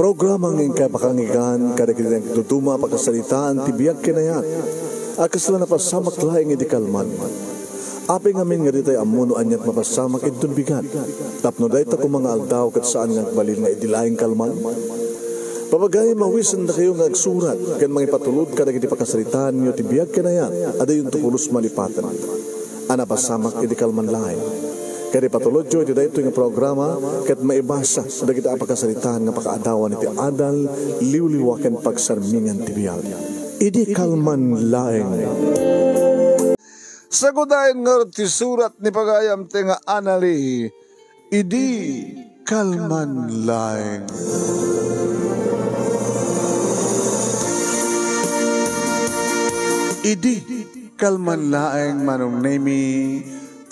Programang ingkay pakangigan, kadagitang tutuma pagkasalitaan, tibiyag kinayat, akas na napasamak laing idikalman. Aping amin nga ditay amuno anyat mapasamak itun bigat, tapno day ta kung mga aldaw kat saan nga balil nga idilaing kalman. Papagay mawisan na kayo nga agsurat, kan mga ipatulod kadagiti pagkasalitaan nyo, tibiyag kinayat, ada yung tukulos malipatan. Anapasamak idikalman laing. Kaya patulod jo, iti dahito yung programa, kat maibasa na kita apakasalitaan nga pakaadawan iti adal, liwliwakan pagsarmingan tibiyag. Idi kalman laeng. Sagudayin nga ti surat ni pagayam ti nga anali, idi kalman laeng. Idi kalman laeng manong nemi,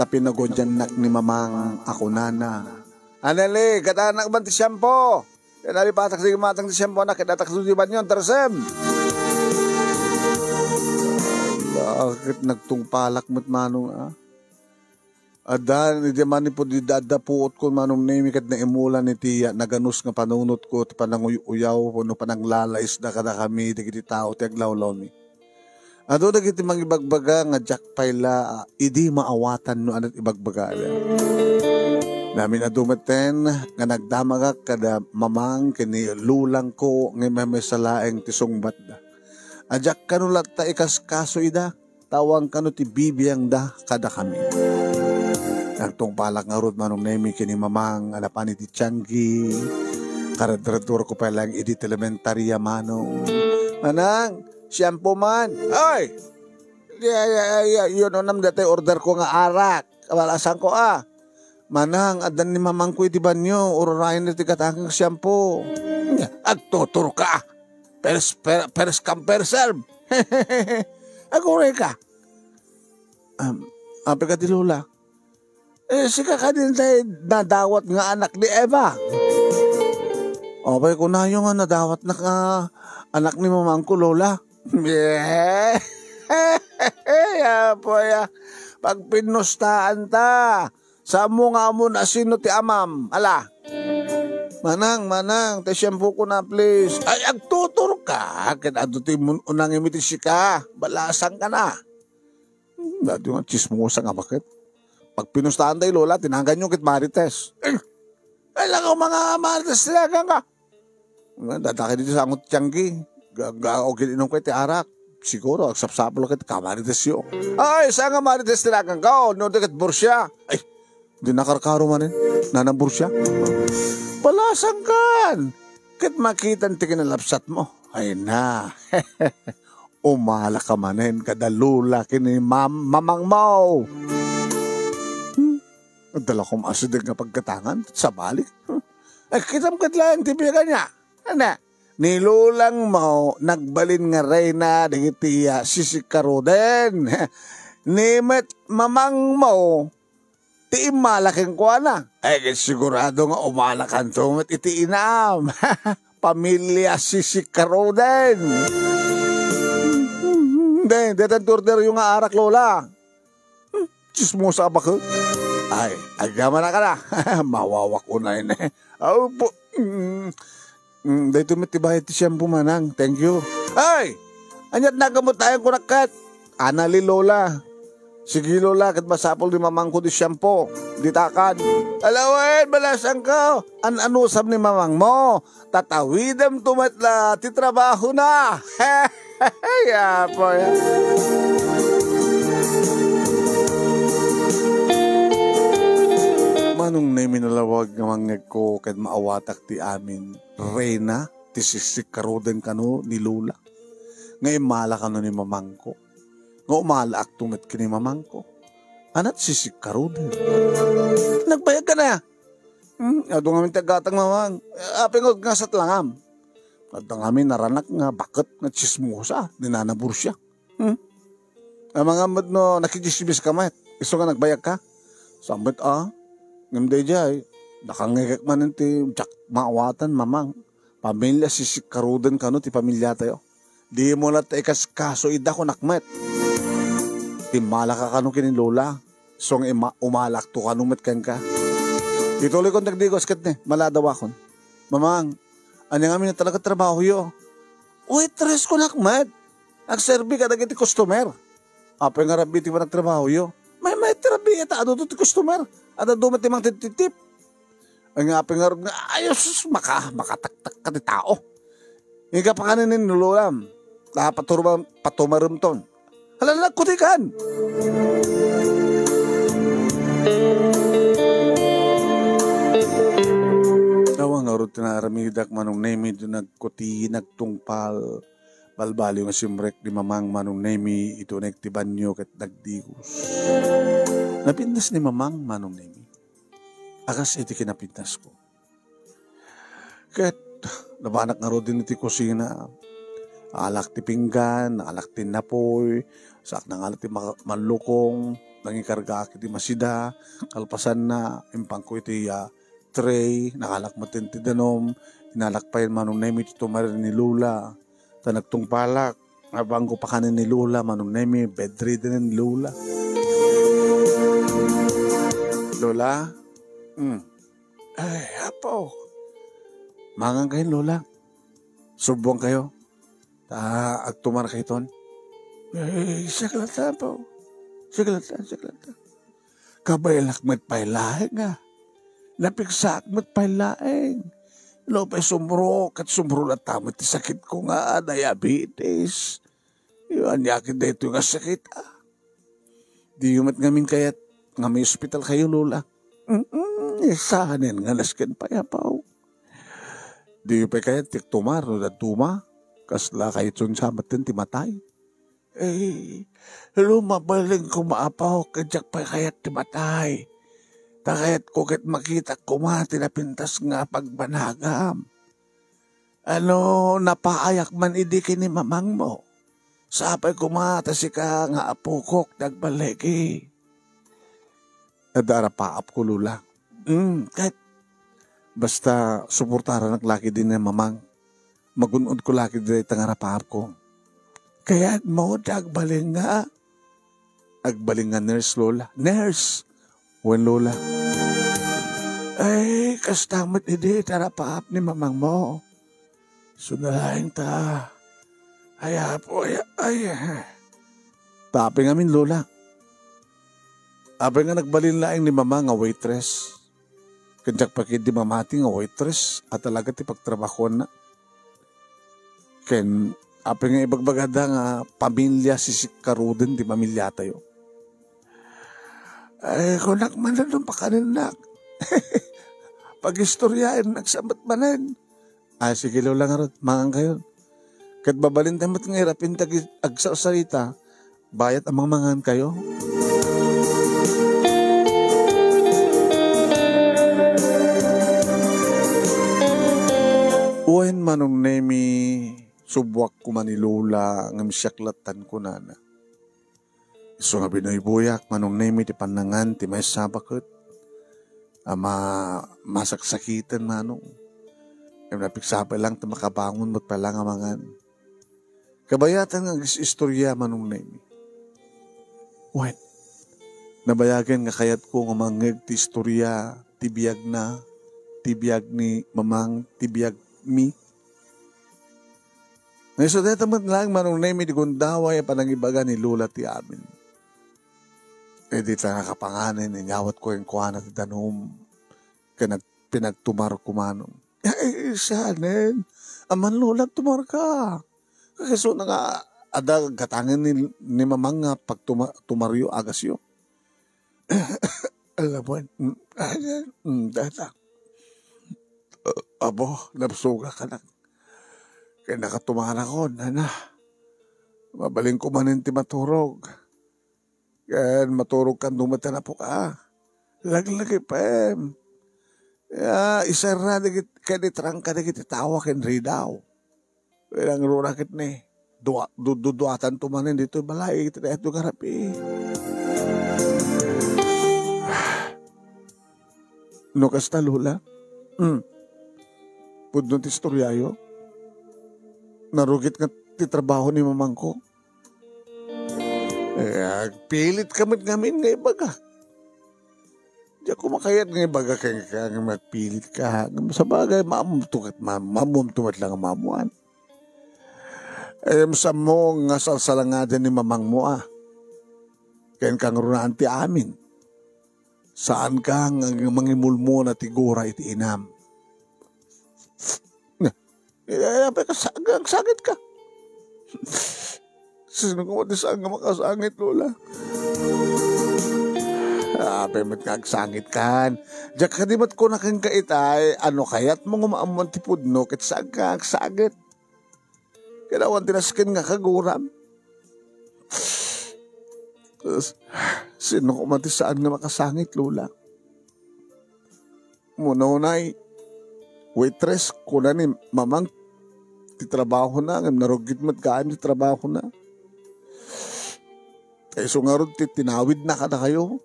tapi nagodyan nak ni mamang ako nana. Anali, katanak ba ti siyampo? Anali patak sige matang ti siyampo na, katatak sudiban yun, tarsem. Bakit nagtungpalak mo't manong Adan, hindi man po di dadapuot ko manong nemi kat na imulan ni tiya, naganus nga panunot ko, ti pananguyaw, puno pananglalais na kada kami, di kiti tao, ti aglawlaw mi. Ado na kiti mang ibagbaga nga Jack Paila, idi maawatan no anat ibagbaga. Namin adumaten nga nagdamagak kada mamang kini lulang ko nga may salaeng tisong batda. Ajak kanulat ta ikas kaso ida, tawang kanu ti bibiyang da kada kami. Nagtong palak nga rod manong nemi kini mamang alapan iti Tianggi, karadrador ko pa lang idi elementarya manong. Manang, siyampo man. Ay! Yun o nam dati order ko nga arak. Walasan ko Manang, adan ni mamang ko iti banyo. Ururayan na iti katakang siyampo. Agtuturo ka. Pers kam perserb. Agure ka. Ape ka ti Lola. Sika ka din tayo nadawat nga anak ni Eva. Abay ko na yung nadawat na ka anak ni mamang ko, Lola. Pag pinustaan ta, sa mo nga mo na sino ti amam, ala. Manang, te shampoo ko na please. Ay, agtutur ka, kaya ado ti unang imiti sika, balasan ka na. Dati nga chismosa nga bakit? Pag pinustaan tayo, Lola, tinanggan yung kit Marites. Ay, lang mga Marites talaga ka. Dadaki dito sa angot Tianggi. Okay inong ko iti arak. Siguro, agsapsapalo kit kamarites yun. Ay, saan nga marites tinagang ka? No, dikit bursya. Ay, di nakarkaro manin. Nanang bursya. Palasang kan. Kit makitan ti kinalapsat mo. Ay na. Umala ka manin. Kadalula kini mamang mo. Dala kong asidig nga pagkatangan. Sa balik. Ay, kitam-kit lang. Tibigan niya. Ano? Nilulang mo, nagbalin nga reyna, digitiya, sisikaro din. Nimet mamang mo, ti malaking kuha na. Ay, sigurado nga umalakan to, iti inam. Pamilya sisikaro din. Detan order yung arak, Lola. Chismosa ba ko? Ay, agama na ka na. Mawawak ko na yun Oh, po. Dahito matibayad ti siyampo manang. Thank you. Ay! Anyat nagamot tayo kunakat. Anali Lola. Sige Lola, kat masapol ni mamang ko di siyampo. Ditakan. Alawen, balasan ka. Anusam ni mamang mo. Tatawidam tumatla. Titrabaho na. Yapo ya. Manong na minalawag nga mangeg ko kad maawatak ti amin. Reyna, ti sisikaro din kano ni Lola. Nga imala kano ni mamang ko. Nga umala aktumet kini mamang ko. Anat sisikaro din. Nagbayag ka na. Ado nga min tagatang mamang. Apingod nga sa tlangam. Ado nga min naranak nga bakit nga chismosa. Dinanabur siya. Ang mga amad no nakijisibis ka mat. Iso nga nagbayag ka. Sambit Ngamday jay, nakangigak man ti jak maawatan mamang. Pamilya sisikarudan ka no, ti pamilya tayo. Di mo na tayo kaso ida ko nakmet. Timala ka kano kinin Lola. So nga umalak to kanumet kan ka. Ituloy kong nagdigos kat ne, maladaw akon. Mamang, Ano nga na talaga trabaho yo? Waitress ko nakmat. Nagserbi ka na customer. Apa nga rabi ti ba nagtrabaho yo? May terapi ata ado ti customer. Ada dumat timang titip. Ang nga pingarap nga, ayos, makataktak ka ti tao. Yung ka pa kanin nilulam. Patumarum ton. Halalag kutikan. Tawang nga rin tinaramidak manong nemi doon nagkuti, nagtungpal. Balbali nga simrek di mamang manong nemi ito nagtiban nyo kat nagdigos. Napintas ni mamang manong nemi. Akas iti kinapintas ko. Kat nabanak nga rin din iti kusina. Alak ti pinggan, alak ti napoy, sak nang alak ti manlukong, nangikarga ti masida, kalpasan na, impang ko iti tray, nakalak matin ti danom, inalak pa yun manong nemi ti tumarin ni Lula. Ta nagtungpalak, nabanggo pa kanin ni Lula, manong nemi, bedridden ni Lula. Lola? Ay, apo. Mangang kayo, Lola. Subuang kayo. Agtumar kayo ton. Eh, saklata po. Saklata. Kabaylak met pailaeng nga. Napiksak met pailaeng. Lopay sumro, kat sumro na tamit ti sakit ko nga, diabetes. Iwan yakin dito nga sakit Di yumat ngamin kayat, nga may hospital kayo, Lola. Isahanin nga naskin pa yapaw. Di yung pa kayat, tiktumar, no tuma, kasla kayo tsun sabat din, timatay. Lumabaling ko maapaw, kadyak pa kayat timatay. Takayat ko kat makita ko tinapintas nga pagbanagam. Napaayak man idi kini mamang mo. Sapay ko si ka nga apukok nagbalegi. Nadara paap ko, Lula. Kahit basta suportara naglaki din na mamang. Magunod ko laki din tangara paap ko. Kaya mo agbaling nga. Agbaling nga nurse, Lola. Nurse! Wen, Lola. Ay, kastamot hindi tarapaap ni mamang mo. Sunalaing ta. Ay. Taping amin, Lola. Apay nga nagbalin laing ni mama nga waitress. Kanyak pakid di mamati nga waitress at talaga ti pagtrabaho na. Ken, apay nga ibagbagada nga pamilya sikaruden di pamilya tayo. Ay, kunak man na nung pakaninak. Pag-istoryain, nagsamat manan. Sige, Lola nga rin, mangang kayo. Kat babalin tamat nga irapin agsasalita, bayat amang mangan kayo. Uwain manong nemi, subwak ko man ni Lola, nga misyaklatan ko na. So nga binoy-buyak, manong nemi ti panangan, ti may sabakot. Masaksakitan manong. Kaya napiksapay lang, ti makabangon mo't palang amangan. Kabayatan nga istorya manong nemi. What? Nabayagan nga kayat ko nga mangeg ti istorya, ti biyag na, ti biyag ni mamang, ti biyag mi. Naisodeta mo't lang manong nemi di kundaway panangibaga ni Lula ti amin. Di ta nakapanganin, inyawat ko yung kuhanan at danom. Kaya pinagtumar ko manong. Sanin, aman Lola, tumar ka. Kasi so na nga, ada gatangin ni mamang nga pag tumaryo agas yun. Alam mo, data. Abo, napsuga ka na. Kaya nakatumara ko, nana. Mabaling ko manin ti maturog. Kaya maturog ka, dumata na po ka. Laglagi pa isar na, kaya nitrang ka na kititawa ken ridaw. Kaya ang rurakit ni, duduatan tumanin dito, balay, kita na ito garapi. No kasta, Lola? Pudno ti istoryayo? Narugit nga ti trabaho ni mamang ko? Pilit kamit ngamin nga ibaga. Di ako makayat nga baga ka nga magpilit ka. Sa bagay, mamumtumat lang ang mamuan. Sa mo nga salsalangadan ni mamang mo Kayan kang runaan ti amin. Saan ka nga mangimulmo na tigura iti inam. Ang sakit ka. Sino ko mati saan nga makasangit, Lola? Apay mat kagsangit kan. Diyak ka di mat ko na kang kaitay, ano kaya't mo ngumaamuan ti pudno ket saan ka agsagit. Kailangan tinaskin nga kaguram. Sino ko mati saan nga makasangit, Lola? Muna-unay, waitress ko na ni mamang ti trabaho na, ngam narugit mat kaan ti trabaho na. Kaya so nga ron tinawid na kada kayo.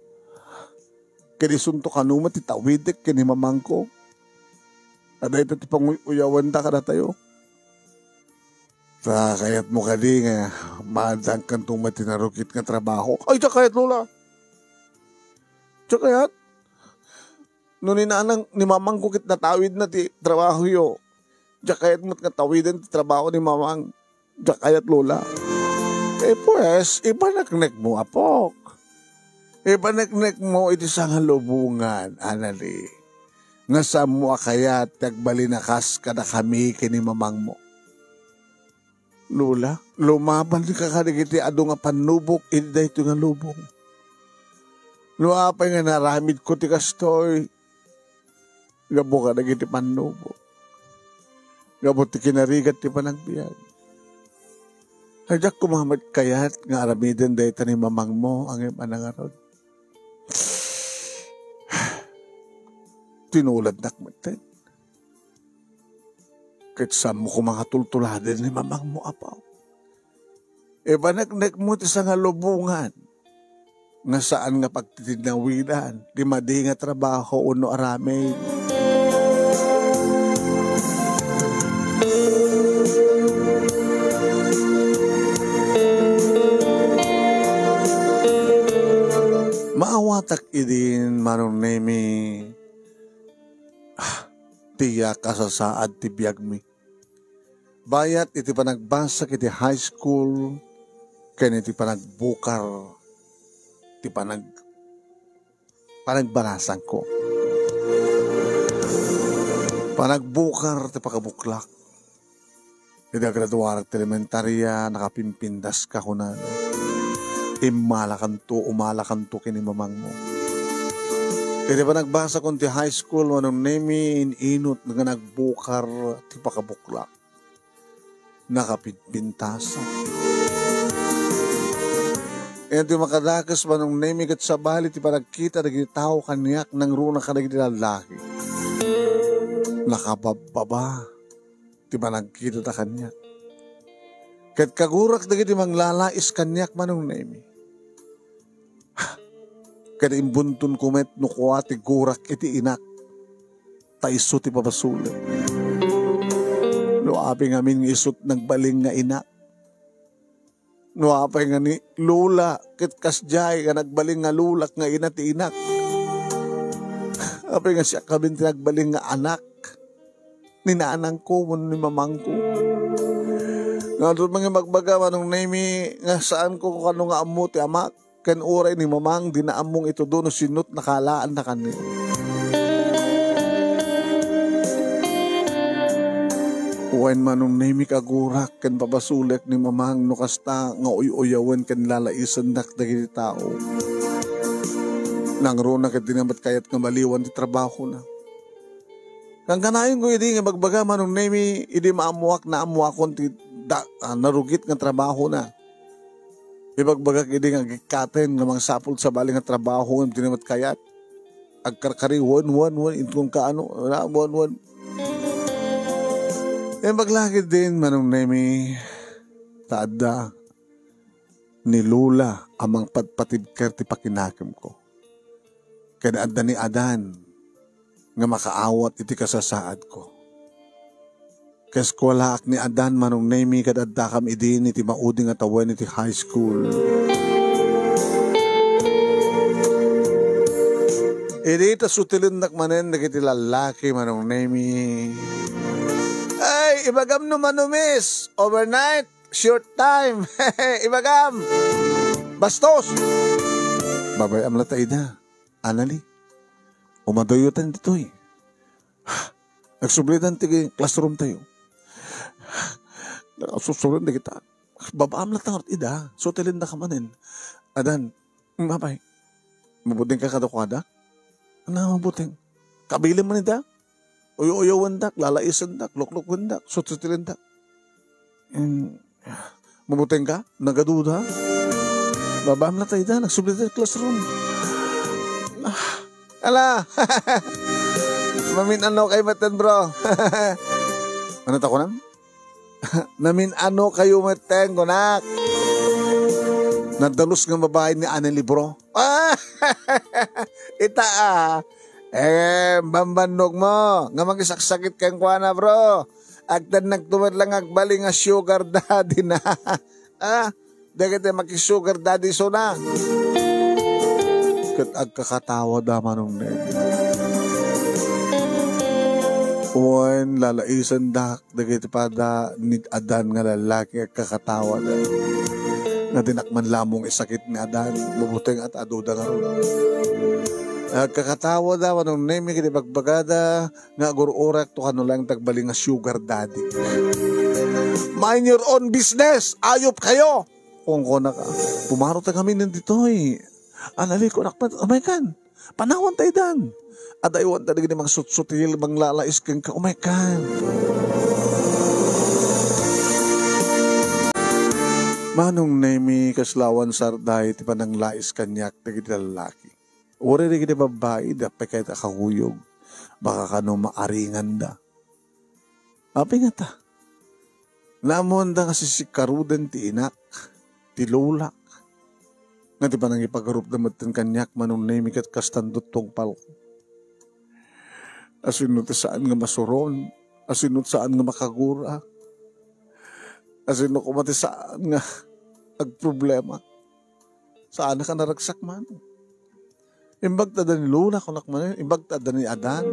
Kaya sunto kanuma ti tawidek kini mamang ko. Ada ito ti panguyawan da kada tayo. Kayat mo kadi nga maadang kan tumati narugit nga trabaho. Ay, tiyak kayat, Lola. Tiyak kayat. Nung ninanang ni mamang ko kit natawid na ti trabaho yo. Tiyak kayat mo't nga tawidan ti trabaho ni mamang. Tiyak kayat, Lola. Pues, ipanaknek mo, apok. Ipanaknek mo iti sa halubungan, anali. Nga sa mo kaya tagbalinakas ka na kami kini mamang mo. Lola, lumaban ka kadigiti ado nga panubok, iti ito nga lubong. Luapay nga naramid ko ti kastoy. Gabo ka nagiti panubok. Gabo ti kinarigat ti panagbiag. Hadyak kumamat kayat nga aramidan dahita ni mamang mo ang imanangarod. Tinulad nakmatan. Kahit saan mo kumakatultuladan ni mamang mo, apaw. Banagnak mo ti sa nga lubungan. Nga saan nga pagtitinawidan. Di madi nga trabaho uno aramay. Maawatak idin manong nemi tiya kasasaad ti biyag mi. Bayat iti panagbasak iti high school ken iti panagbukar ti panagbarasan ko. Panagbukar ti pakabuklak. Iti graduar ti elementarya nakapimpindas ka kunan. Umalakanto kini mamang mo. Kaya ba nagbasa kong ti high school, anong nemi inot nga nagbukar ti pakabuklak. Nakapitbintasa. Kaya ti makadakas ba nung nemi kat sa bali ti panagkita naging tao kanyak nang runa ka naging lalaki. Nakabababa ti panagkita ta kanyak. Kat kagurak naging manglalais kanyak manong nemi. Kada imbuntun kumet no kuwati gurak iti inak. Taiso ti papasulit. No apay ngamin isot nagbaling nga inak. No apay nga ni lula kit kasjay nga nagbaling nga lulak nga ina ti inak. Apay nga siya kabin ti nagbaling nga anak. Ninanang ko ni mamang ko. Nga doon mga magbaga manong nemi nga saan ko kano nga amo ti amak. Kan oray ni mamang dinaamong ito doon sinut nakalaan na kanil. Uwan manong nemi kagurak kan pabasulek ni mamang no kasta nga uyawan kan lalaisan dak dagiti tao. Nang rona kat dinamat kayat nga maliwan ti trabaho na. Kang kanayon ko hindi nga magbaga manong nemi hindi maamuak na amuakon ti narugit nga trabaho na. Ibagbagak hindi nga gikaten nga mga sapul sa bali nga trabaho ng tinamat kayat. Agkarkari, one, itong kaano, one. Maglakid din manong nemi taada ni Lula amang patpatibker ti pakinakim ko. Kaya adda ni Adan nga makaawat iti kasasaad ko. Keskwalaak ni Adan manong nemi kadadda kam idin iti mauding atawan iti high school. Irita sutilin nakmanen dagiti lalaki manong nemi. Ay, ibagam no manumis. Overnight, short time. Ibagam. Bastos. Babay amla tayo na. Anali. Umadayutan dito eh. Nagsublitan tigi classroom tayo. Susulun na kita. Babaam lang tangot ida. Sutilin na kamanin. Adan, mabay. Mabuting ka kadukada? Ano mabuting? Kabilin man ida? Uyo-uyawan dak, lalaisan dak, luklukwan dak, sutilin dak. Mabuting ka? Nagaduda? Babaam lang tayo ida. Nagsublitan classroom. Ala! Mamin ano kay matan bro? Ano ta ko nam? Namin ano kayo matan kunak? Nadalos ng babae ni Anneli bro. Ita bambanog mo. Nga magisaksakit kang kuana bro. Agtan nagtumad lang agbali nga sugar daddy na. Dagit makisugar daddy so na. Kat agkakatawa daman nung Uwan, lalaisan dak, dagiti pada ni Adan nga lalaki kakatawa na. Na dinakman lamong isakit ni Adan, mabuting at aduda nga ron. Kakatawa daw, anong name kiti bagbagada, nga agururak to kanulang tagbali nga sugar daddy. Mind your own business, ayop kayo! Kung kona ka, pumarot na kami nandito eh. Anali ko, amay kan, panawan tayo dan. At aywan talaga ni mga sut-sutil, mga lalais kang ka, oh my God. Manong nemi kaslawan sarday, ti panang lais kanyak, nagiti lalaki. Uri rin kiti babae, dapat kahit akahuyog, baka kano maaringan da. Api nga ta, namon da kasi si karudan ti inak, ti lulak, nga ti panang ipagarup na matin kanyak, manong nemi kat kastandot tong palko. Asinot saan nga masuron, asinot saan nga makagura, asinot kumati saan nga agproblema, saan ka naragsak man. Imbag tada ni Lula, kunak man yun, imbag tada ni Adan.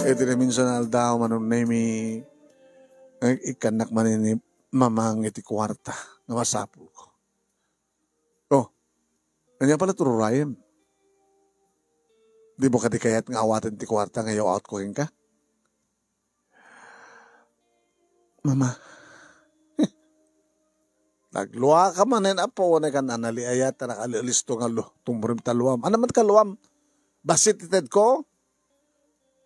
Ito na minsan aldaw manong nemi, ikanak man ni mamang iti kwarta, nga masapul ko. Oh, kanya pala tururayem. Di mo kadikayat nga awatan ti kwarta nga out ko ka? Mama, nagluwa ka manin apo na kan anali ayat na nakalisto nga tumurim taluam. Ano man kaluam? Basit ited ko?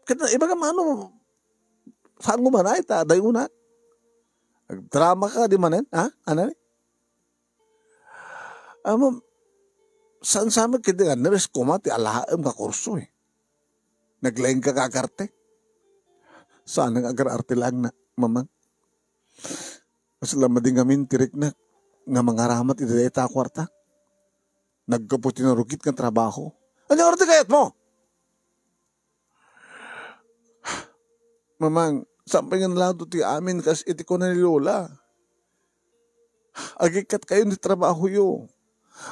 Kita iba ka mano, saan mo man ay ta? Dayo na. Nagdrama ka di manin? Ha? Anali? Saan sa amin kita nga, nares kumati, alahaam ka kurso eh. Naglaing ka kakarte. Saan ang agar-arte lang na, mamang? Kasi lamading kami tirik na, nga mga ramat ita kwarta. Nagkaputi na rugit ng trabaho. Ano arte kayat mo? Mamang, sampay nga nalado ti amin, kasi iti ko na ni Lola. Agikat kayo ni trabaho yo.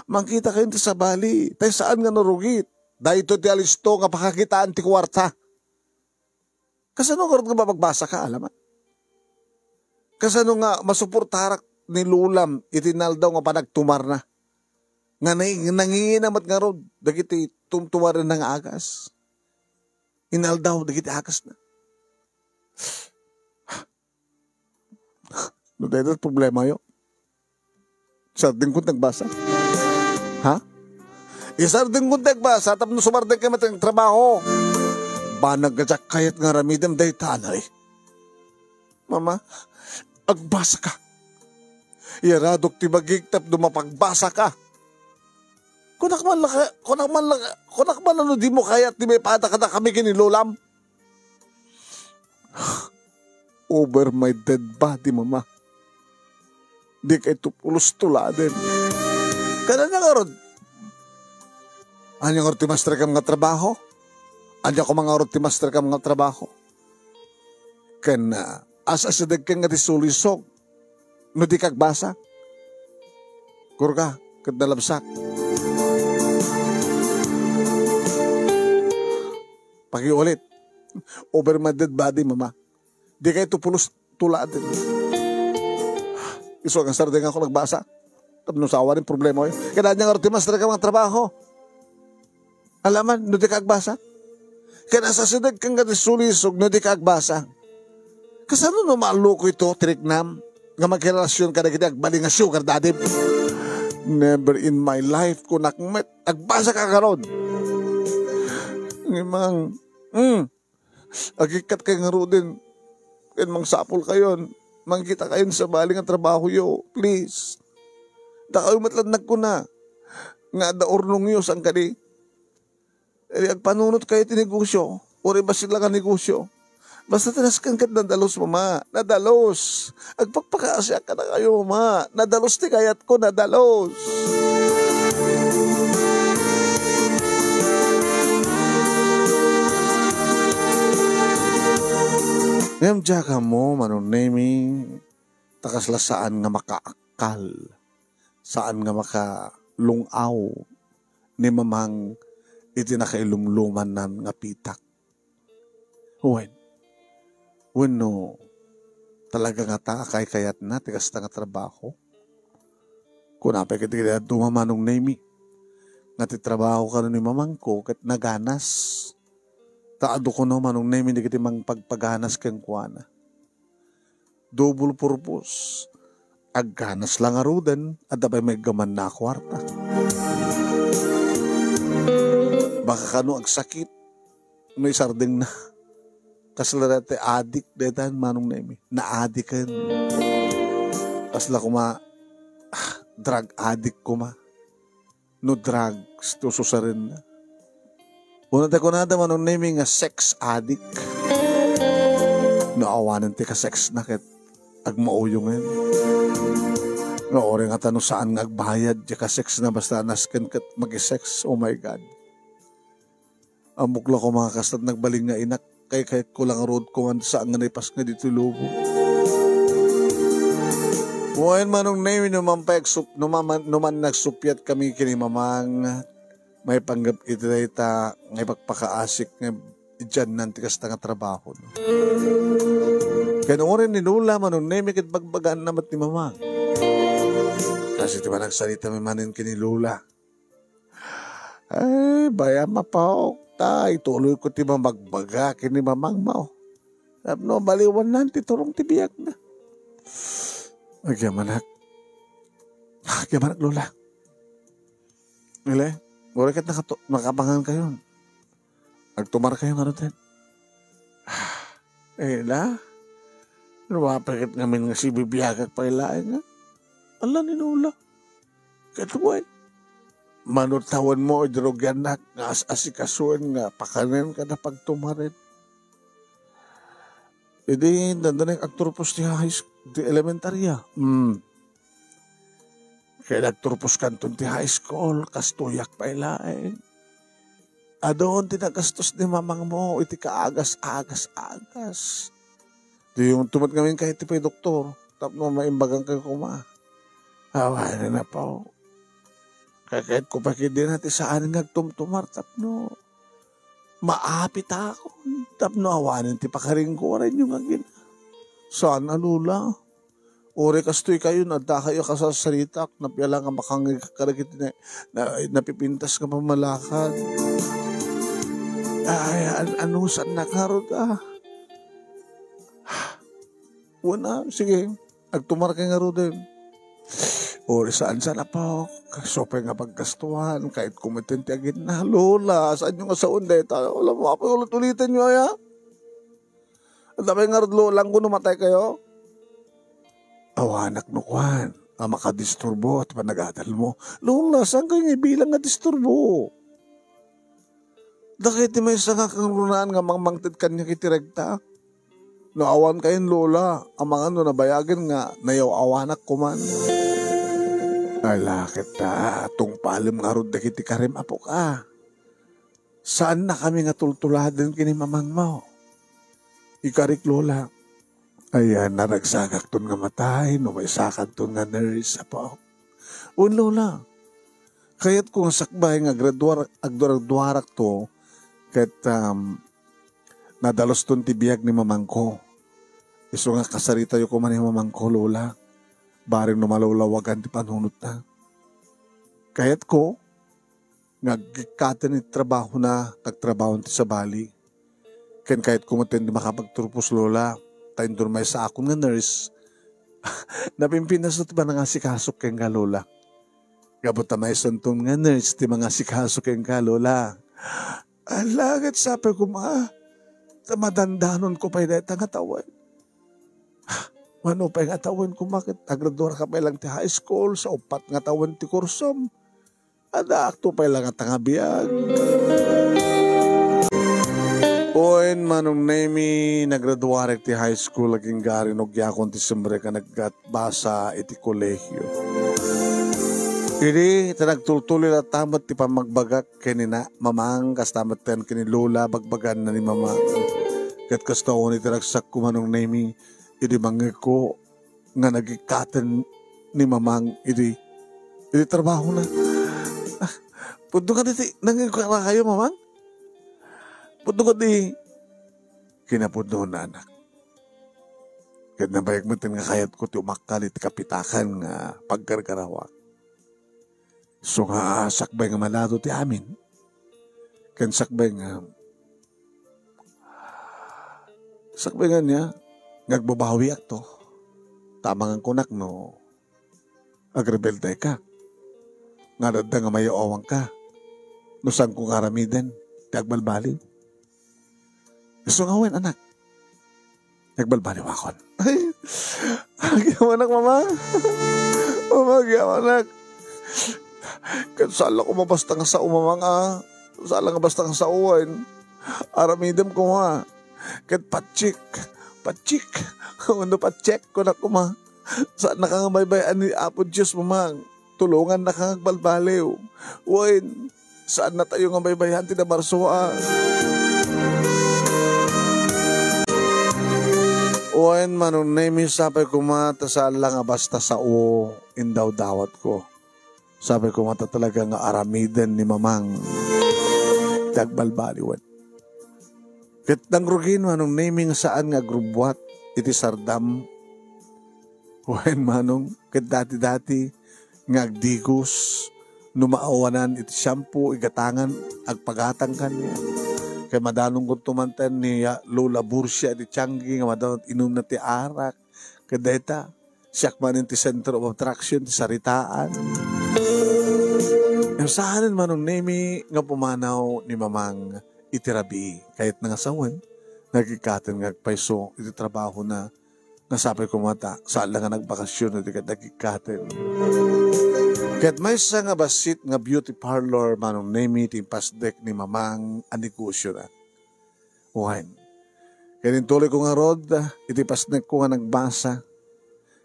Makita kayo sa bali. Tayo saan nga narugit? Dahil ito ti alisto nga pakakitaan ti kwarta. Kasano nga nga magbasa ka, alaman? Kasano nga masuportarak ni Lulam itinaldaw nga panagtumar na. Nga nanginginamat nga ron. Dagiti tumtumaran ng agas. Inaldaw, dagiti agas na. No, dahil problema yun. Sa din kong nagbasa. Ha? Isarding kuntek ba? Sa tapno sumardeng kayo matang trabaho. Banag ka kayat nga ramidam day tanay. Mama, agbasa ka. Iyaradok ti magigtap dumapagbasa ka. Kunak man ano di mo kayat di may pada ka na kami kinilulam. Over my dead body, mama. Di kayo tupulos tuladin. Kana nga ron. Anya nga ti master ka mga trabaho? Anya ko mga ron ti master ka mga trabaho? Kana asa-asadag ka nga ti sulisog. No di kagbasa. Kurka, kadalabsak. Pakiulit. Over my dead body, mama. Di kayo tupulos tula din. Iso ang sarding ako nagbasa. Tapos sawa rin problema ko. Kaya niya nga rutimas talaga mga trabaho. Alaman, no di ka agbasa. Kaya nasa sidag kang sulisog, no di ka agbasa. Kasano no maaluko ito, triknam, nga magkirelasyon ka na kita agbaling nga sugar daddy. Never in my life ko nakmet. Agbasa ka karon. Ngimang, agikat kayo nga ro din. Kaya mang sapol kayon. Mangkita kayo sa baling ang trabaho yo. Please. Da kayo matlanag ko na. Nga da ornong yo sang kani. E agpanunot kayo tinegosyo. Uri ba sila ka negosyo? Basta tinaskan ka nadalos, mama. Nadalos. Agpagpakaasya ka na kayo, mama. Nadalos ti kayat ko, nadalos. Ngayam ka mo, manunemi, takasla saan nga makaakal, saan nga makalungaw, ni mamang iti nakailumluman nan nga pitak. When no, talaga nga ta, kay kayat na, tigas ta nga trabaho. Kung napay kita dumamanong nemi, nga ti trabaho ka ni mamang ko, kat naganas. Taado ko no manong nemi, hindi kita mang pagpaganas kang kuwana. Double purpose. Agganas lang arudan, at dabay may gaman na kwarta. Baka kano agsakit, may sarding na. Kaslarate adik detan manong nemi. Na-adikan. Kasla kuma, drug addict kuma. No drugs, to susarin na. Una ko na manong nemi nga sex addict. Naawanan ti ka sex na ket agmauyungan. No, ore nga tanong saan nga agbayad di ka sex na basta nasken ket mag-sex. Oh my God. Amukla ko mga kastat nagbaling nga inak. Kay ko lang road ko nga saan nga naipas nga dito lugo. Buhayin manong nemi numan nagsupyat kami kini mamang may panggap ito ta ngay pagpakaasik nga dyan nantikas ta nga trabaho. No? Kaya nung rin ninula manong nemi kit bagbagaan namat ni mamang. Kasi diba nagsalita may manin kinilula. Ay, baya mapaok. Ituloy ko ti magbaga kini mamang mao. No, baliwan na ti turong ti biyak na. Magyamanak. Magyamanak lola. Nile, uri kat nakapangan kayo. Agtumar kayo nga natin. La, napapakit ngamin nga si bibiyagag pa ilain nga. Ala ni lola. Katuwan. Manutawan mo, idrogyan na, nga asikasuan nga, pakanan ka na pagtumarin. Hindi, nandanig agturpos ti high school, ti elementarya. Kaya nagturpos kanton ti high school, kastuyak pa ilain. Adon, tinagastos ni mamang mo, iti kaagas-agas. Di yung tumat ngamin kahit ti pa'y doktor, tapos maimbagang kayo kuma. Hawain na pa o. Kaya kahit ko pakindi natin saan nga tumtumar, tapno, maapit ako. Tapno, awanin ti pakaring ko rin yung agin. Saan alula? Ore kastoy kayo, nadta kayo kasasalitak, napiyala nga makangagkaragit na napipintas ka pamalakad. Ay, ano, saan nakarot Wala, sige, agtumar ka nga ro din. O saan na po, kasopay nga pagkastuhan, kahit kumitente agin na, lola, saan nyo nga sa unday, alam mo, ulit-ulitin nyo, ya? At dami nga lolang ko numatay kayo? Awanak no kwan, makadisturbo at panagadal mo. Lola, saan kayo nga bilang nga disturbo? Dakit may isa nga kang runaan nga mangmangtid kanya kitiregta. Naawan kayo, lola, ang mga nabayagin nga, nayaw awanak kuman. Ala kita, tung palim nga ron na kiti karim apo ka. Saan na kami nga tultuladan kini mamang mo? Ikarik lola. Ayan, naragsagak ton nga matay, no may sakad ton nga nurse apo. O lola, kaya't kung sakbay nga agduarak to, kat nadalos ton tibiyag ni mamang ko. Iso nga kasarita yu ko man ni mamang ko, Lola. Baring numalulawagan ti panunot na. Kayat ko, nagkikatan ni trabaho na, nagtrabaho ti sa bali. Ken kahit kumaten di makapagturpos, Lola, tayo doon may sa akong nga nurse, napimpinas na ti ba nga sikasok ken ka, Lola. Gabot na may santong nga nurse, ti mga sikasok ken ka, Lola. Alagad sabi ko, madandanon ko pa yung tangatawan. Mano pa yung atawan ko, makit agradora ka pa lang ti high school, sa upat nga tawan ti kursom. Ada akto pa lang at tangabiyag. Oin manong nemi nagraduarek ti high school laging gari no gyakon ti sembre ka naggatbasa iti kolehyo. Iri nagtultuloy na tamat ti pamagbagak kanina mamang kas tamat ten kini Lola bagbagan na ni mama. Kat kas taon iti ragsak ko manong nemi iti mangge ko nga nagikatan ni mamang iti trabaho na. Punto ka diti nangikara kayo mamang? Punto ka di kinapunto na anak. Kat nabayag mo nga kayat ko ti umakal iti kapitakan nga pagkarkarawak. So nga sakbay nga malado ti amin. Kan sakbay nga niya nagbabawi ak to. Tamang ang kunak no agrebelde ka. Nga dadda nga may awang ka. No sang kong aramiden ti agbalbaliw. Gusto nga wen anak. Nagbalbaliw akon. Ay, agyaw anak mama. Mama, agyaw anak. Kansala ko mabasta nga sa umamang sala nga basta nga sa uwan. Aramidem ko nga. Kat patsik. Ano patsik ko na kuma. Saan nakangabaybayan ni Apo Diyos mamang. Tulungan nakangagbalbaliw. Uwan, saan na tayo nga baybayan tinabarsoa. Uwan manong nemi sabi ko mata sala nga basta sa indaw dawat ko. Sabi ko mata talaga nga aramiden ni mamang dagbalbaliwan. Kat nang rugin manong naming saan nga grubwat iti sardam. Wen manong kat dati-dati nga agdigos numaawanan iti shampoo igatangan agpagatang kanya. Kay madanong ko tumantan ni Lola Bursia di Tianggi nga madanong inom na ti arak. Kadeta siyak man iti center of attraction ti saritaan. Saanin manong nemi nga pumanaw ni mamang itirabi. Kahit nangasawan, nagkikatin nga paiso iti trabaho na nasabi ko mata, saan lang nga nagbakasyon iti nagkikatin. Kahit may isa nga basit nga beauty parlor manong nemi iti pasdek ni mamang anegosyo na. Uwan. Kaya tuloy ko nga rod, iti pasdek ko nga nagbasa.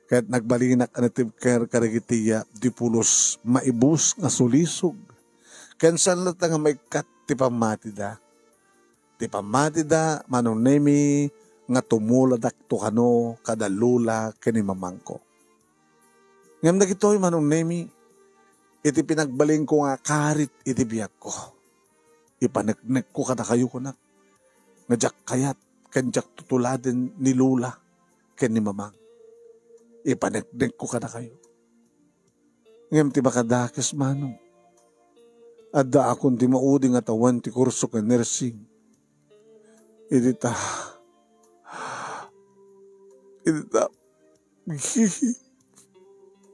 Kahit nagbalinak anitib care karigitiya, di pulos maibus nga sulisog. Kaya saan lang nga may kat ti pamatida. Ti pamatida manong nemi nga tumuladak to kano kadalula kani mamangko. Ngam nagitoy manong nemi, iti pinagbaling ko nga karit iti biyak ko. Ipanagnek ko kada kayo ko na. Nga kayat kanjak tutuladin ni Lula ken ni mamang. Ipanagnek ko kada kayo. Ngam ti bakadakes manong. Adda akong ti mauding atawan ti kurso ka nursing. Idita.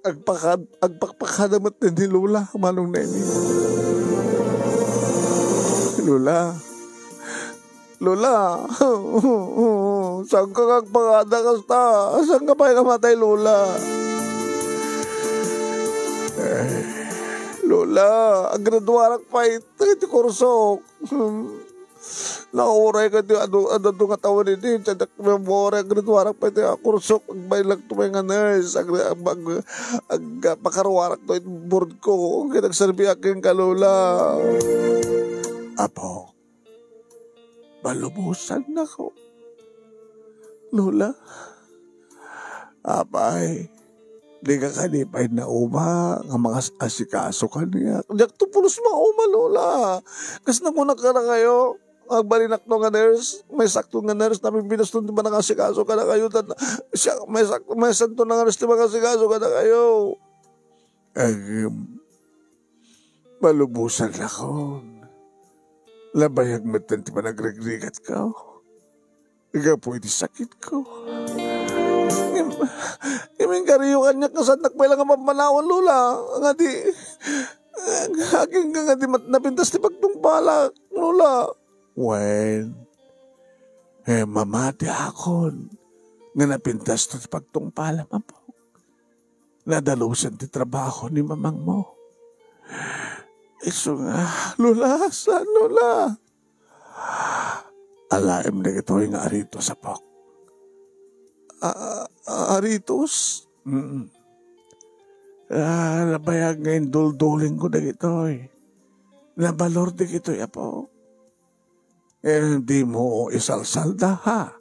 Agpakpakadamat na ni Lola, manong nemi. Lola, saan ka agpakadakas ta? Saan ka pa namatay, Lola? Lola, agraduarak pa iti kursok. Nauray ka di ano nga tawa ni din. Tiyadak memore, agraduarak pa iti kursok. Agbaylag tumay nga nurse. Pakaruarak to iti board ko. Kaya nagserbi aking ka, Lola. Apo, malubusan na ko. Lola, apay, di ka kanipay na uma, nga mga asikaso ka niya. Diyak to pulos mauma, Lola. Kas na muna ka na kayo. Agbalinak no nga nurse, may sakto nga nurse namin binaston di ba nakasikaso ka na kayo. Siya, may santo na nga nurse di ba nakasikaso ka na kayo. Malubusan na ko. Labayag matan di ba nagregrigat ka. Ika po iti sakit ko. Iming kariyukan niya kasanak pa lang ang mapanawan, Lola. Nga di, aking nga di napintas di pagtungpala, Lola. Well, mamati ako nga napintas di pagtungpala, mapo. Nadalusan di trabaho ni mamang mo. Iso nga, Lola, saan, Lola? Alaim na ito yung arito sa pok. Aritos? Nabayag ngayon dulduling ko na ito eh. Nabalor di ito po. Di mo isalsalda ha.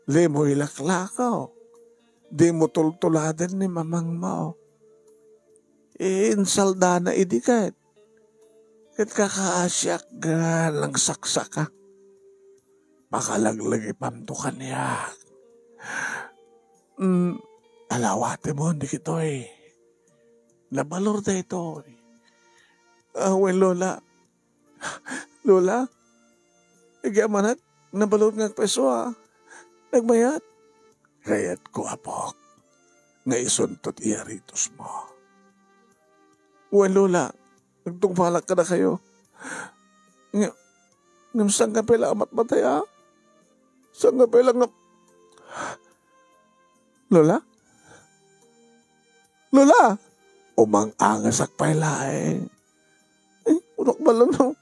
Di mo ilaklakaw. Di mo tultuladan ni mamang mo. Insalda na idikat. Kat kakaasyak ga lang saksaka. Pakalaglag ipamtukan niya. Alawate mo, hindi kito eh. Nabalor na ito eh. Well, Lola. Lola? Igamanat, nabalor nga peso ah. Nagbayat. Kayat ko, apok. Nga isuntot iaritos mo. Well, Lola. Nagtungpalak ka na kayo. Namsang ka pala amat matay ah. Saan nga pala nga... Lola? Lola? Umang-angasak pala eh. Unak ba lang no?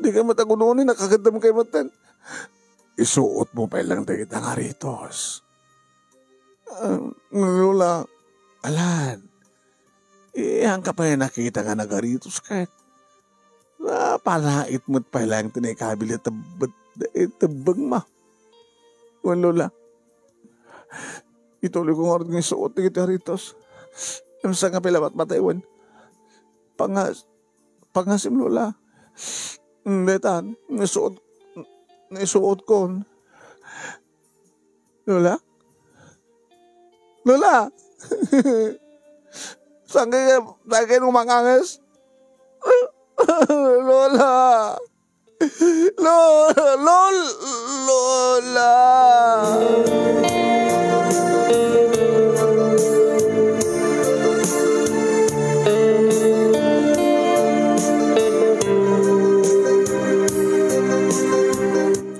Di ka matagununin, nakakadam kayo matan. Isuot mo pa lang dahil ang aritos. Lola, alan. Iyan ka pa yung nakita nga nagaritos kahit. Palait mo't pa lang tinay tabang ma. Wan, Lola. Ituloy ko nga rin ng suot ng itaritos. Yung sa nga pilamat mataywan. Pangasim, Lola. Netan, nasuot ko. Lola? Lola? Saan kayo umangangas? Lola! Lola!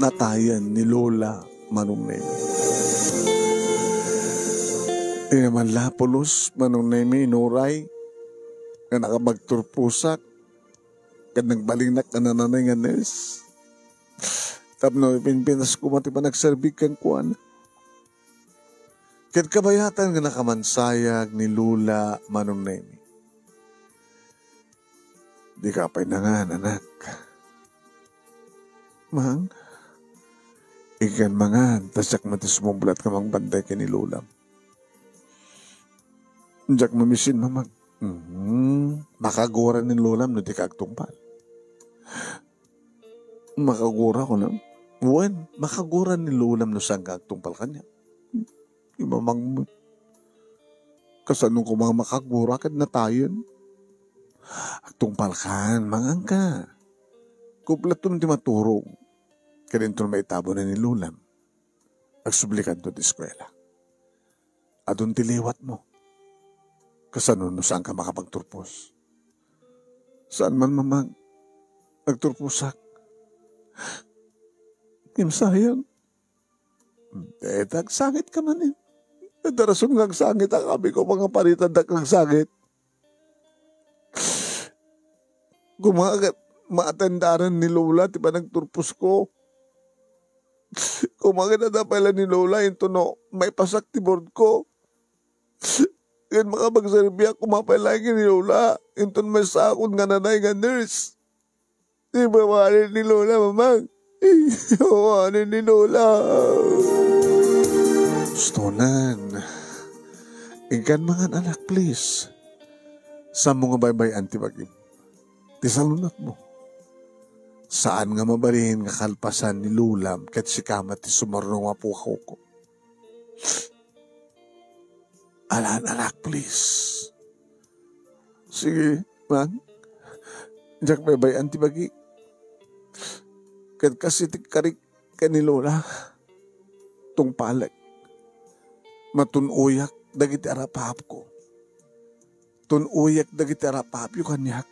Natayan ni Lola Manong Nemi. Naman lapulos Manong Nemi inuray na nakamagturpusak kad nagbalinak ka na nanay nga nes. Tapno pinpinas ko mati pa nagserbik kang kuwan. Kad kabayatan nga nakamansayag ni Lola Manong Nemi. Di ka pa'y nangan, anak. Mang, ikan mangan, tasyak matis mublat ka mang banday ka ni Lola. Diyak mamisin mamag. Makagura ni Lola no di ka agtungpal. Makagura ko na. Wen, makagura ni Lola no saan ka agtungpal kanya. Imamang kasanong ko mga makagura kad na tayo. Agtungpal kan, mangang ka. Kuplaton di maturong. Karinton may tabo na ni Lola. Agsublikan to di eskwela. Adun tiliwat mo. Kasanong no saan ka makapagturpos. Saan man mamang nagturpusak. Kim sayang. Nagsangit ka man eh. Darasong nagsangit ang kami ko mga paritan nagsangit. Gumagat maatandaran ni Lola, di ba nagturpos ko? Kumagat na pala ni Lola, ito no, may pasak ti board ko. Yan makapagserbiya, kumapalagi ni Lola, ito may sakon nga nanay nga nurse. Di ba mahalin ni Lola, mamang? Mahalin ni Lola. Stonan, ikan mga anak, please. Sa mga baybay antibagim. Ti salunat mo. Saan nga mabalhin nga kalpasan ni Lulam ket si kamat ti sumarno nga pukaw ko. Alan, anak, please. Sige, man. Diyak babayan ti bagi. Ket kasi ti karik ka ni Lola. Tung palag. Matunuyak dagiti arapahap ko. Tunuyak dagiti arapahap yung kanyak.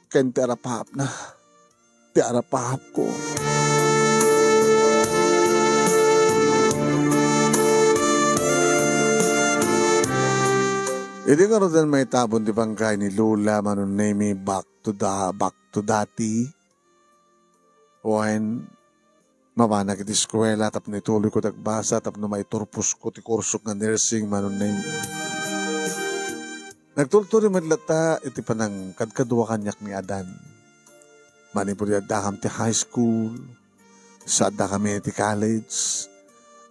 Ken ti arapahap na. Ti arapahap ko. Hindi nga rin may tabon di bangkay ni Lola manunemi back to dati. When mamanag iti eskwela tap nituloy ko tagbasa tap no may turpus ko ti kursok nga nursing manunemi. Nagtulturi madlata iti panang kadkadwa kanyak ni Adan. Manipuri adda kam ti high school, sa adda kami ti college,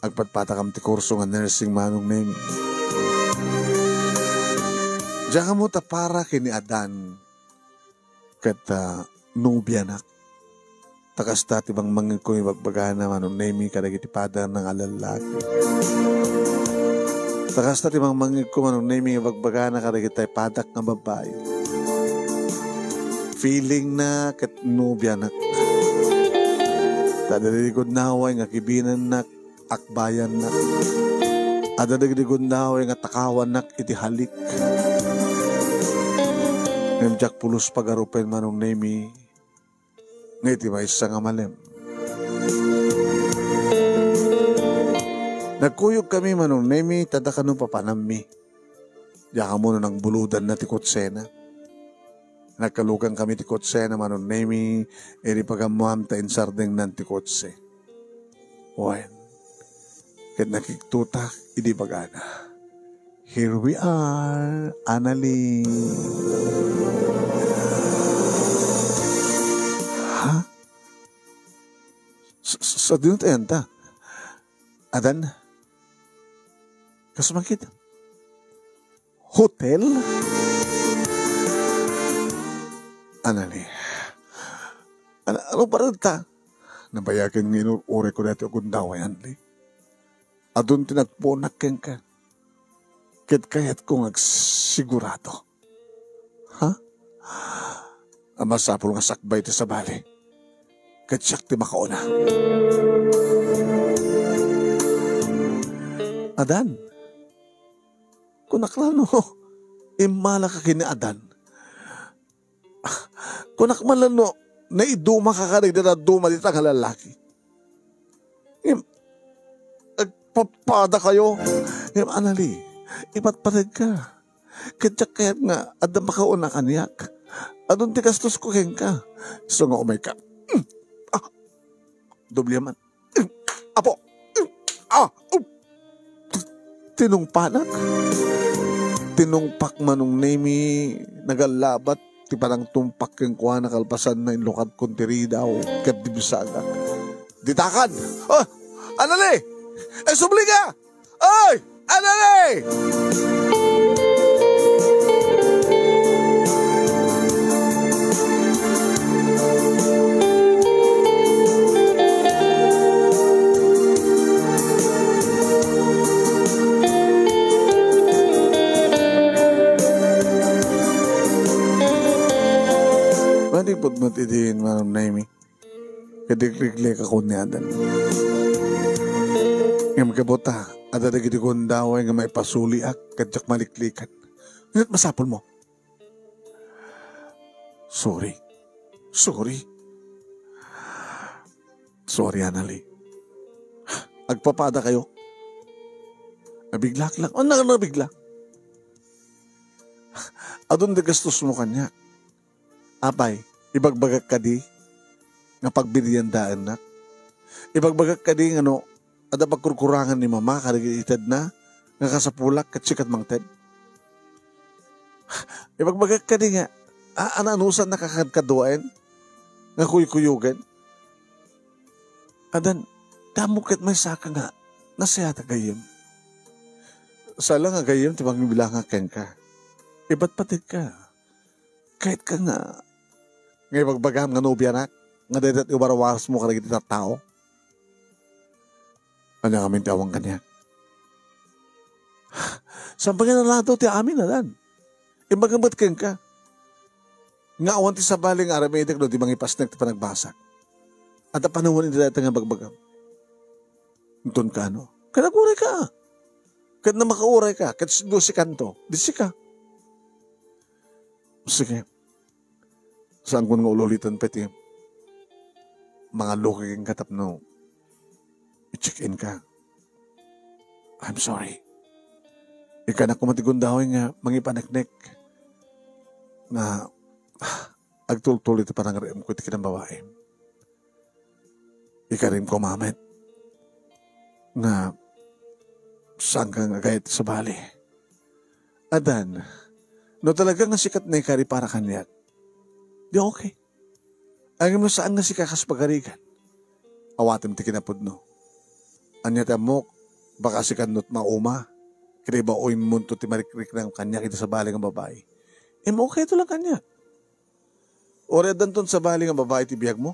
agpatpata kam ti kurso nga nursing manunemi. Diyan ka mo para kini Adan kat nubya nak. Takas ti bang mangin ko ibagbagana manong nemi kadagiti padang ng alalaki. Takas ti bang mangin ko manong nemi ibagbagana kadagiti padak ng babae. Feeling na kat nubya nak. Tadaligod na huway nga kibinan nak, akbayan nak. Adadaligod na huway nga takawan nak iti halik. Nemjak pulos pagarupen manong nemi nga iti may isa nga malem. Nagkuyog kami manong nemi tada kanong papanami. Diya muna ng buludan na ti Kotsena. Nagkalugan kami ti Kotsena manong nemi eri pagamuam ta insardeng nan ti Kotse. Wen, ket nakiktutak idi bagana. Here we are, Annalie. Ha? Sa dinutayan ta? Adan? Kasumangkit? Hotel? Annalie. Ano parang ta? Nabayakin ng uri ko dati akong daway, Annalie. Adun tinagpunak ken ka. Ket kayat kong agsigurado. Ha? Amasapol nga sakbay ti sa bali. Ket siyak ti makauna. Adan, kunaklano, imala ka kini Adan. Kunakmalano, naiduma ka ka na duma dito ang lalaki. Agpapada kayo. Annalie, ipatpatig ka. Kadyak kayat nga, adang makauna kaniyak. Adun ti kastos ko ken ka. So nga umay ka. Dubliaman. Apo. Tinungpanak. Tinungpak manong nemi nagalabat. Ti parang tumpak keng kuha na kalpasan na inlokad kontirida o ket di bisaga. Ditakan! Oh! Annalie! Subli ka! Oy! Annalie! Manipod mo tidihin manong naimi. Kadigliglig ako ni Adan. Ngam kabota, ada dagiti kong daway nga may pasuliak, kadyak maliklikan. Ngunit masapol mo. Sorry, Annalie. Agpapada kayo. Nabiglak lang. O nabigla? Adun de gastos mo kanya. Apay, ibagbagak ka di, nga pagbiriyandaan na. Ibagbagak ka di, ano, ada pagkurkurangan ni mama, karigitad na, nga kasapulak, katsikat mang ted. Ibagbagak ka di nga, ananusan nakakadkaduain, nga kuykuyugan. Adan, damukit may saka nga, nasayata gayim. Sala nga gayim, tibang bilang nga ken ka. Iba't patig ka. Kahit ka nga, ngay magbagam nga nobya nak, nga dadat iwarawaras mo karagit ita tao. Ano nga amin tawang kanya? Sampagin na lang ito, ti amin na lan. Imagamat kang ka. Nga awan ti sabaling aramidik no, di mangipasnek ti panagbasak. At panahon hindi dati nga bagbagam. Unton ka, no? Kanaguray ka. Kat na makauray ka. Kat si kanto. Di si ka. Sige. Saan ko nga ululitan pati? Mga looking katap no. I-check-in ka. I'm sorry. Ikanak ko matigundahoy nga mangipaneknek na agtul-tuloy ito parang rin ko iti kinang babae. Ikarim ko mamet na saan ka nga gayet sa bali. Adan, no talaga nga sikat na ikari para kanyak, di okay. Ang mo saan nga si kakas pagarigan, awatim ti kinapod no. Anya tamok, baka si kanot mauma, kaya ba oin munto ti marikrik ng kanyak ito sa bali ng babae. Okay ito lang kanyak. Ore adanton sa bali ng babae ti biyag mo,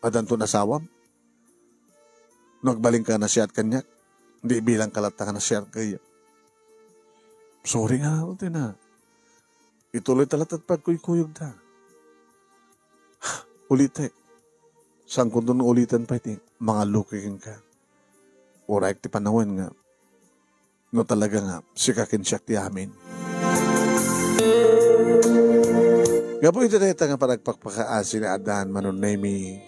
adanton asawam. Nagbaling ka na siya at kanyak, hindi bilang kalata ka na siya at kaya. Sorry nga ako na. Ituloy talat at pagkuyukuyog na. Ulit saan ko doon ulitan pa iti, mga lukikin ka. Ora ti panahon nga, no talaga nga, sikakin siya ti amin. Gapo ito na ito nga paragpakpakaasi na Adan manunemi,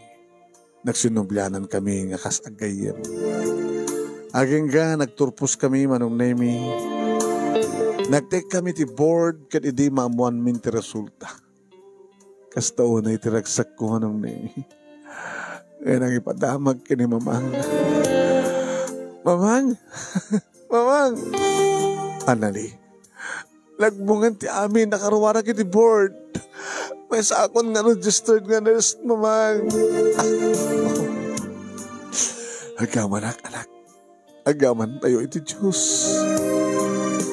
nagsinubyanan kami nga kasagayem. Aging ga, nagturpos kami manong nemi. Nagtake kami ti board kat idi maamuan min ti resulta. Kastao na itiragsak ko manong nemi. Kaya nang ipadamag kini mamang. Mamang! Mamang! Anali. Lagbungan ti amin nakarawara kiti board. May sa akon nga registered nga nurse, mamang. Agaman anak. Agaman tayo iti Diyos.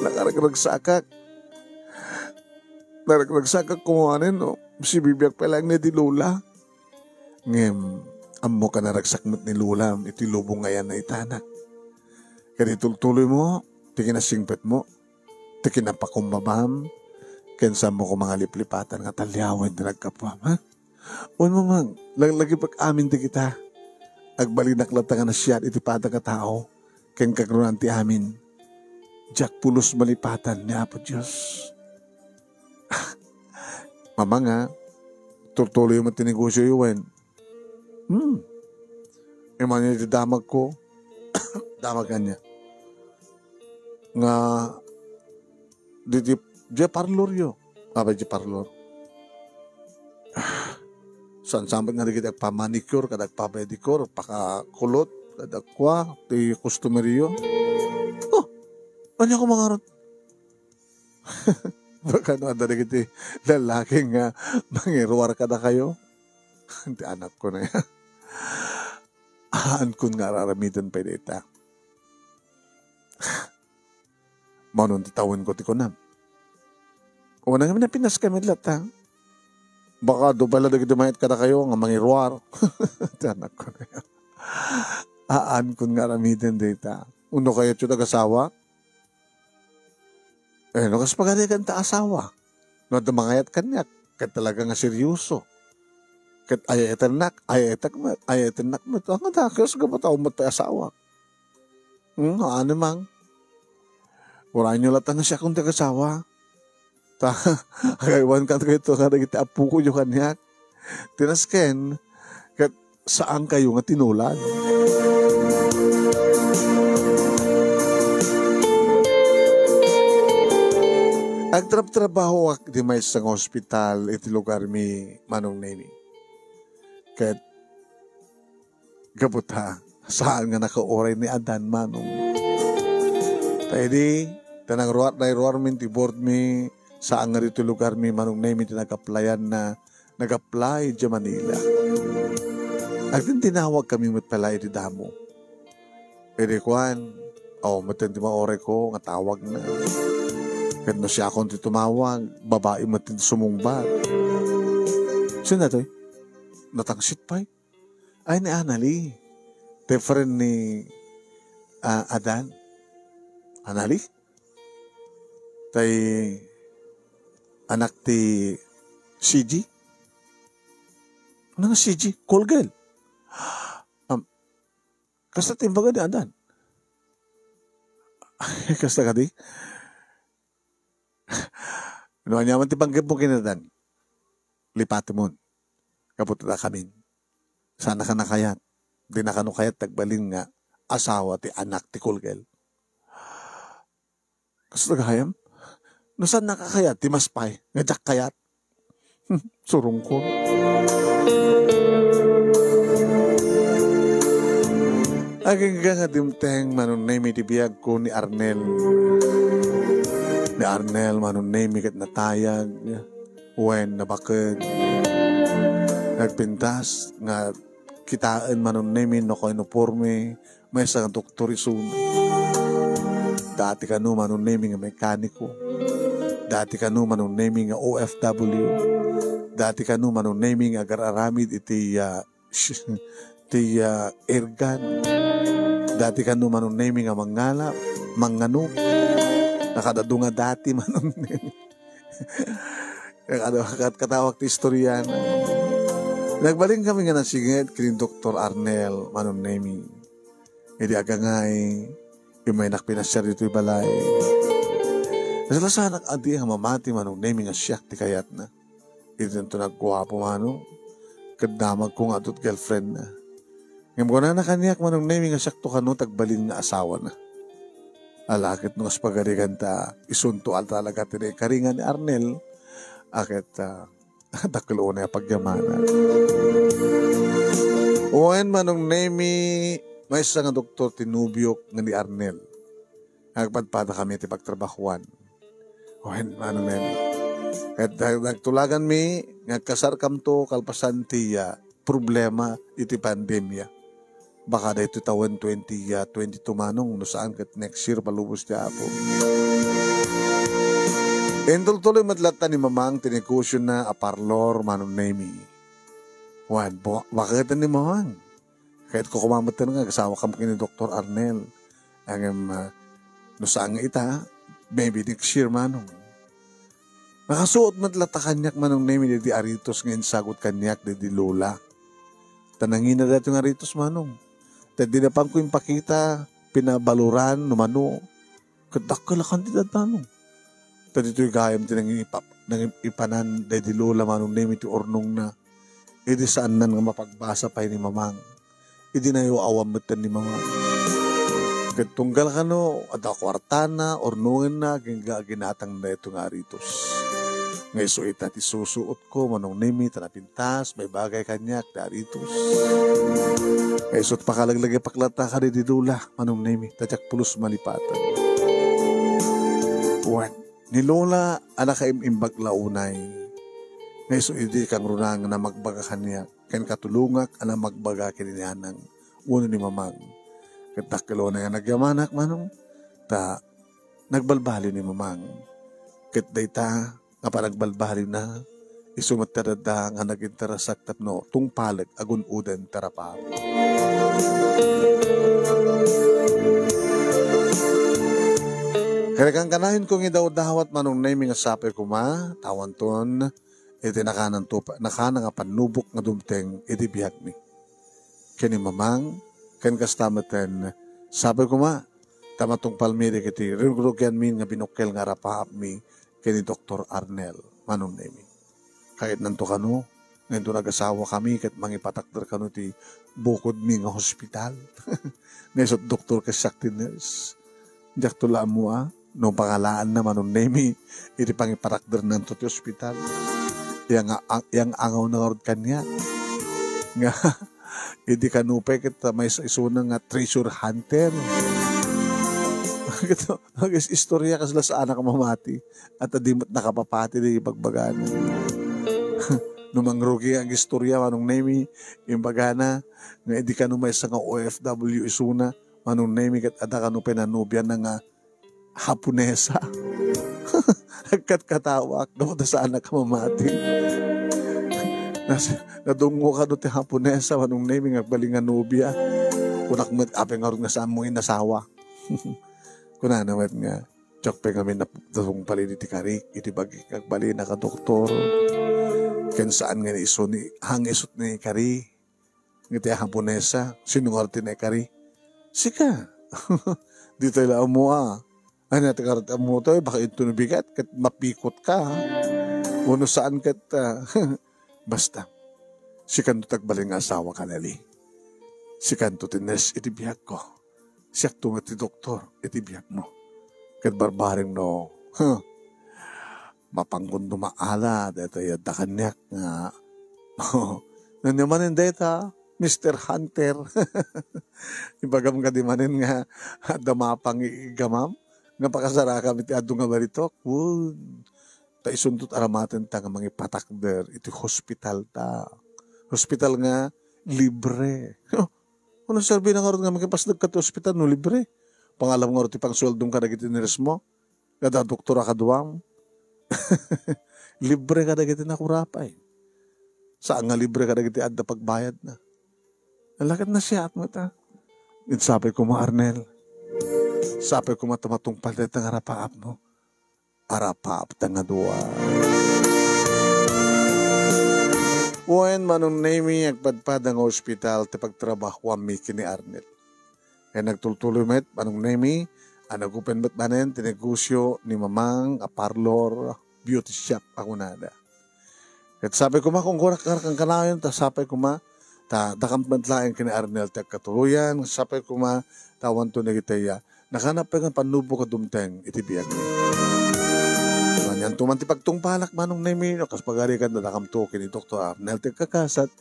Nakaragsakak. Nakaragsakak kumuhanin, no? Si bibiyag pa lang na di Lola. Ngem, amo ka naragsakmat ni Lola, iti lubong ngayon na itanak. Kaya tuloy mo, tikinasingpet mo, tikinapakumbabam, kensa mo ko mga liplipatan nga talyawin na nagkapwa, ha? O mamang, lagi pag-amin di kita. Agbalinak lata nga na siya iti pada ka tao, ken kagrunan ti amin. Jack pulos malipatan niya po Diyos. Mamang nga, tuloy mo tinegosyo yun. Iman niya damag ko, damagan niya. Nga, di parlor yo. Abay di parlor. Saan sambat nga kita pa-manicure, kadag pa-pedicure, pakakulot, kadag kwa, ti customeryo. Oh, ano ko mangarot? Baka no, anda na kita lalaking mangiruar ka na kayo. Hindi anak ko na yan. Aan kun nga raramidan pa dita. Manon titawin ko ti kunam. Una nga na pinas kami lahat ha. Baka do pala dagiti mayat ka na kayo nga mangiruar. Hindi anak ko na yan. Aan kun nga ramidan dita. Uno kayo tiyo nag-asawa. No kas pagani kan ta asawa. No damangayat kanyak. Kat talaga nga seryoso. Kat ayaetan nak mo. Ang adakos ka ba tao mo't pa asawa? Ano mang? Wala nyo latan na siya kung tagasawa. Agaywan ka kayo ito kada kita apu ko yung kanyak. Tinasken, kat saan kayo nga tinulan? Agtrap-trabaho ak di may isang hospital iti lugar mi manong nemi. Kat gabuta saan nga nakauray ni Adan manong. Tayo di, tanang ruar min ti board mi saan nga dito lugar mi manong nemi ti nag-applyan na nag-apply di Manila. Agtin tinawag kami matpalay di damo. Pwede kuhan, matin di maore ko, nga tawag na. Kahit na siya akong tumawag, babae matin sumungbat. Sino na to eh? natangsit pa ay ni Anali. Different ni Adan. Anali? Tay anak ti CG? Ano nga CG? Cool girl. Kasta timbaga ni Adan. Kasta ka di? Ano niya man tibanggap mo kinadan? Lipati mo. Kaputo na kami. Sana ka nakayat. Di na ka kayat tagbalin nga asawa ti anak ti cool girl. Kasta gahayam? No saan nakakayat? Ti maspay. Nga jak kayat. Surong ko. Aging nga dimteng manunay ti biyag ko ni Arnel. Ni Arnel manunay kat natayag. Wen nabakad. Nagpintas nga kitaan manunay no ko inuporme. May isang doktor isun. Dati ka no manunay nga mekaniko. Dati ka no manunay nga OFW. Dati ka no manunay nga agararamid iti ergan. Dati ka no manunay nga mangalap, mangano. Nakadadunga dati manunay. Katawag ti istorya na. Nagbaling kami nga nasigit kini Dr. Arnel manunay mi. Hindi agangay, yung may nakpinasyar dito yung balay. Nasala sa anak adi ang mamati manunay mi nga siyak ti kayat na. Hindi nito nagkuha po mano. Kadamag ko nga do't girlfriend na. Ngayon ko na nakaniyak manong name nga sakto ka no tagbalin nga asawa na. Alakit nung aspagarigan ta isunto al talaga tinay karingan ni Arnel. Akit daklo na pagyamana. Uwan manong name may isa nga doktor tinubyok nga ni Arnel. Nagpadpada kami ti pagtrabahuan. Uwan manong name. At nagtulagan mi nga kasarkam to kalpasan ti problema iti pandemya. Baka da ito taon 2022 manong no saan kat next year palubos ti apo. Endol tuloy madlata ni mamang tinegosyo na aparlor manong nemi. Wan, bakit ni mamang? Kahit ko kumamatan nga kasawa kam kini Dr. Arnel. Ang no saan ita, maybe next year manong. Nakasuot madlata kanyak manong nemi di aritos ngayon sagot kanyak di lola. Tanangin na dito nga aritos manong. Tadi na pang ko yung pakita, pinabaluran, numano, kadakalakan di tanong. Tadi ito yung gayam tinang ipanan, dahil di lola manong name iti ornong na, idi saan na nga mapagbasa pa ni mamang, idi na yung awamatan ni mamang. Katunggal ka no, ada kwartana, ornungan na, ginatang na ito nga aritos. Ngay so ita ti susuot ko, manong name tanapintas, may bagay kanyak, daritos. Ngay so pakalaglagay paklata ka di dula, manong name, tatyak pulos malipatan. Uwan, ni Lola, anak ka imbag launay. Ngay so hindi kang runang na magbaga kanyak, kan katulungak, ana magbaga kininyanang, uno ni mamang. Katakalo na nga nagyamanak, manong, nagbalbali ni mamang. Kitday ta, nga panagbalbali na, isumatarada nga naginterasak tapno, tungpalag agun-udan tarapap. Kaya kang kanahin kong idaw-dawat manong naiming asapay kuma, tawan ton, iti nakanan nga panubok nga dumteng, iti bihag mi. Kani mamang, kan kastamatan, sapay kuma, tamatong palmiri kiti, rinugyan min nga binukkel nga rapap mi, kini Dr. Arnel, manong nemi. Kahit nanto kano, ngayon nag-asawa kami, kahit mangipatakder kano ti bukod mi nga hospital. Ngayon doktor kasakti nurse. Diyak tula mo no pangalaan na manong nemi, iti pangipatakder nanto ti hospital. Yang angaw na orod kanya. Nga, iti kanupay kita may isuna nga treasure hunter. Istorya ka sila sa anak mamati at adimot nakapapati di bagbagana. Numangrugi ang istorya manong nemi yung bagana nga edi ka numay sa nga OFW isuna manong nemi kat ada ka numay nanubyan na nga Hapunesa. Agkat katawak dapat sa anak mamati. Nadungo ka do ti Haponesa manong name nga balingan nobya. Kunak met ape nga ron nga saan mo inasawa. Kuna naman nga chok pe kami na datong palini ti kari iti bagi kag bali na ka doktor. Ken saan nga iso ni hang isot ni kari. Ngiti Haponesa sinungarti na kari. Sika. Dito ila mo Ano natin karata mo to, baka ito nabigat, kat mapikot ka, ha? Uno saan kat, basta, si kanto tagbaling asawa ka nali. Si kanto tines, itibiyag ko. Siyak tungat ti doktor, itibiyag mo. Kat barbaring no, mapangkundo maala, dito yada kanyak nga, nanyaman hindi ta, Mr. Hunter. Ibagam ka di manin nga, damapang igamam. Nga pakasara kami ti adto nga baritok. Ta isundot aramaten ta nga mga patakder iti hospital ta. Hospital nga libre. Ano serbi na nga ron nga magipasdag ka ti hospital no libre. Pangalam nga ron ti pangsueldong ka dagiti nires mo. Kada doktora ka duwam. Libre ka dagiti nakurapay. Saan nga libre ka dagiti adda pagbayad na. Nalakad na siya at mata. Sabi ko mo Arnel. Sabi ko matamatong palit ng arapaap mo. Arapaap nga dua. Uwen manong nami agpadpad ang hospital ti pagtrabaho mi kini Arnel. Kaya nagtultuloy met manong nami anagupen met manen tinegosyo ni mamang a parlor beauty shop ako nada. At sabi ko kung kurak kang kanayon ta sabi ko dakam bantlain kini Arnel ti katuluyan sabi ko tawan to nagitaya. Nakanap pa nga panubo ka dumteng itibiyag ni. Manyan tuman ti pagtungpalak manong nami kas pagari ka na nakamto kini Dr. Arnel ti kakasat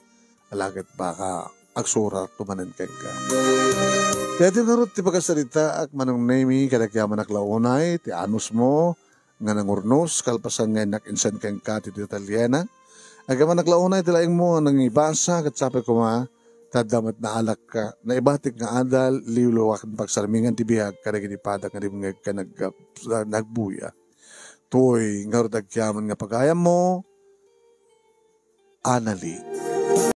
alagit baka agsurat tumanen keng ka. Dati nga rin ti pagkasalita ak manong nami kadagyaman naklaunay ti anus mo nga nangurnos kalpasan nga nakinsan keng ka ti Italiana. Agaman naklaunay ti laing mo nang ibasa kat sabi ko tadamat na alak ka, na ibatik nga adal, liwluwak ng pagsarmingan ti bihag, karaginipadak nga rin ka nagbuya. Tuy, nga rodagyaman nga pagayam mo, anali.